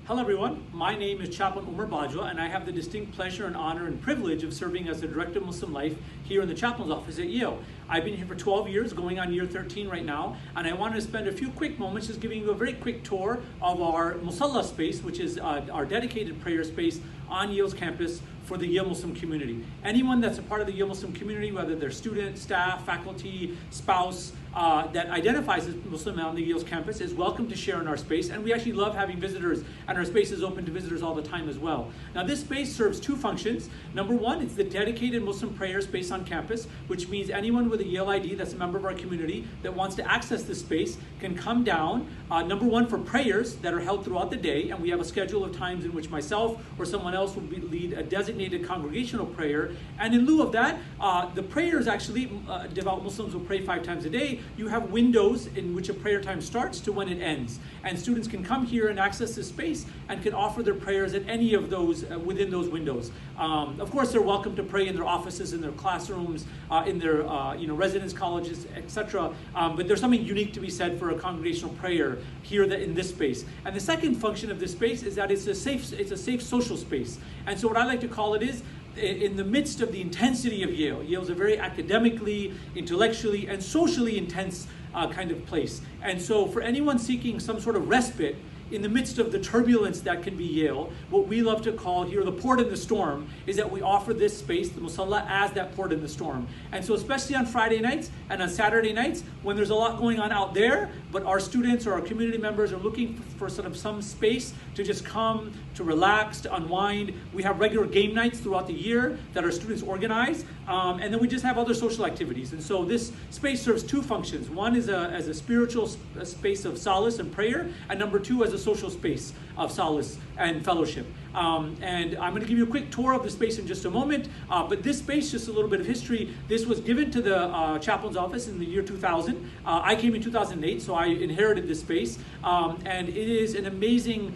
Hello everyone, my name is Chaplain Omer Bajwa, and I have the distinct pleasure and honor and privilege of serving as the Director of Muslim Life here in the Chaplain's office at Yale. I've been here for 12 years, going on year 13 right now, and I wanted to spend a few quick moments just giving you a very quick tour of our Musalla space, which is our dedicated prayer space on Yale's campus for the Yale Muslim community. Anyone that's a part of the Yale Muslim community, whether they're student, staff, faculty, spouse, that identifies as Muslim on the Yale's campus is welcome to share in our space, and we actually love having visitors, and our space is open to visitors all the time as well. Now this space serves two functions. Number one, it's the dedicated Muslim prayer space on campus, which means anyone with a Yale ID that's a member of our community that wants to access this space can come down, number one, for prayers that are held throughout the day, and we have a schedule of times in which myself or someone else will lead a designated congregational prayer, and in lieu of that, the prayers actually, devout Muslims will pray 5 times a day. You have windows in which a prayer time starts to when it ends, and students can come here and access this space and can offer their prayers at any of those within those windows. Of course, they're welcome to pray in their offices, in their classrooms, in their residence colleges, etc. But there's something unique to be said for a congregational prayer here in this space. And the second function of this space is that it's a safe social space. And so what I like to call it is, in the midst of the intensity of Yale, Yale's a very academically, intellectually, and socially intense kind of place. And so for anyone seeking some sort of respite in the midst of the turbulence that can be Yale, what we love to call here the port in the storm is that we offer this space, the Musalla, as that port in the storm. And so especially on Friday nights and on Saturday nights, when there's a lot going on out there, but our students or our community members are looking for sort of some space to just come, to relax, to unwind. We have regular game nights throughout the year that our students organize, and then we just have other social activities. And so this space serves two functions. One is as a spiritual space of solace and prayer, and number two as a social space of solace and fellowship. And I'm going to give you a quick tour of the space in just a moment, but this space, just a little bit of history, this was given to the chaplain's office in the year 2000. I came in 2008, so I inherited this space, and it is an amazing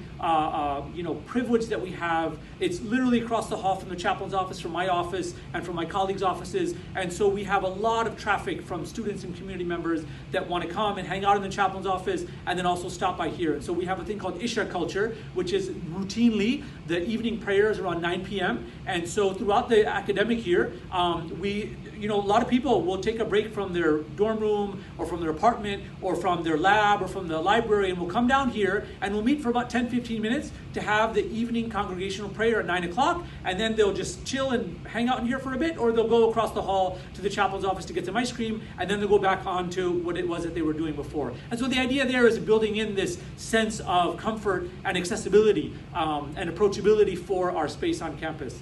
privilege that we have. It's literally across the hall from the chaplain's office, from my office, and from my colleagues' offices, and so we have a lot of traffic from students and community members that want to come and hang out in the chaplain's office, and then also stop by here. And so we have a thing called Isha culture, which is routinely the evening prayers around 9 p.m. And so throughout the academic year, a lot of people will take a break from their dorm room or from their apartment or from their lab or from the library, and will come down here and we'll meet for about 10-15 minutes to have the evening congregational prayer at 9 o'clock, and then they'll just chill and hang out in here for a bit, or they'll go across the hall to the chaplain's office to get some ice cream, and then they'll go back on to what it was that they were doing before. And so the idea there is building in this sense of comfort and accessibility and approachability for our space on campus.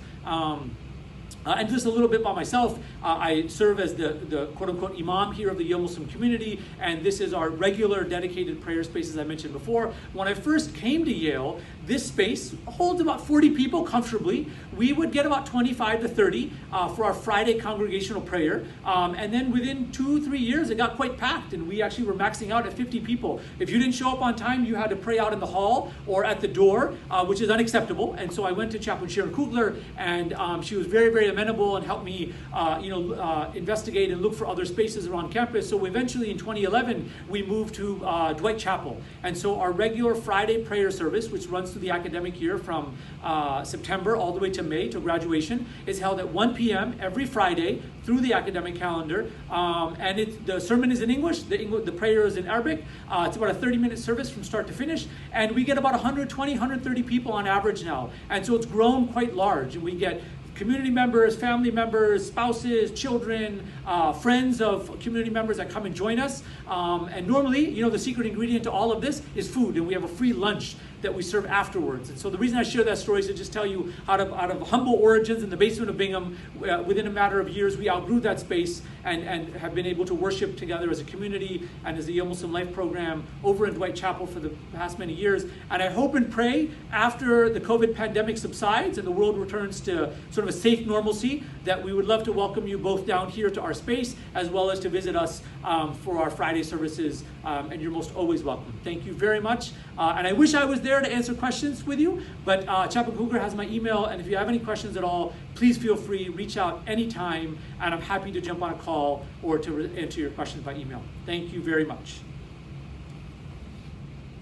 And just a little bit about myself, I serve as the quote-unquote imam here of the Yale Muslim community, and this is our regular dedicated prayer space, as I mentioned before. When I first came to Yale, this space holds about 40 people comfortably. We would get about 25 to 30 for our Friday congregational prayer, and then within 2-3 years, it got quite packed, and we actually were maxing out at 50 people. If you didn't show up on time, you had to pray out in the hall or at the door, which is unacceptable. And so I went to Chaplain Sharon Kugler, and she was very, very amenable and helped me investigate and look for other spaces around campus. So eventually in 2011 we moved to Dwight Chapel, and so our regular Friday prayer service, which runs through the academic year from September all the way to May to graduation, is held at 1 p.m. every Friday through the academic calendar, and the sermon is in English, the prayer is in Arabic. It's about a 30-minute service from start to finish, and we get about 120, 130 people on average now, and so it's grown quite large, and we get community members, family members, spouses, children, friends of community members that come and join us. And normally, the secret ingredient to all of this is food, and we have a free lunch that we serve afterwards. And so the reason I share that story is to just tell you out of humble origins in the basement of Bingham, within a matter of years, we outgrew that space and have been able to worship together as a community and as the Yale Muslim Life program over in Dwight Chapel for the past many years. And I hope and pray after the COVID pandemic subsides and the world returns to sort of a safe normalcy, that we would love to welcome you both down here to our space, as well as to visit us for our Friday services, and you're most always welcome. Thank you very much. And I wish I was there to answer questions with you, but Chaplain Kugler has my email, and if you have any questions at all, please feel free, reach out anytime, and I'm happy to jump on a call or to answer your questions by email. Thank you very much.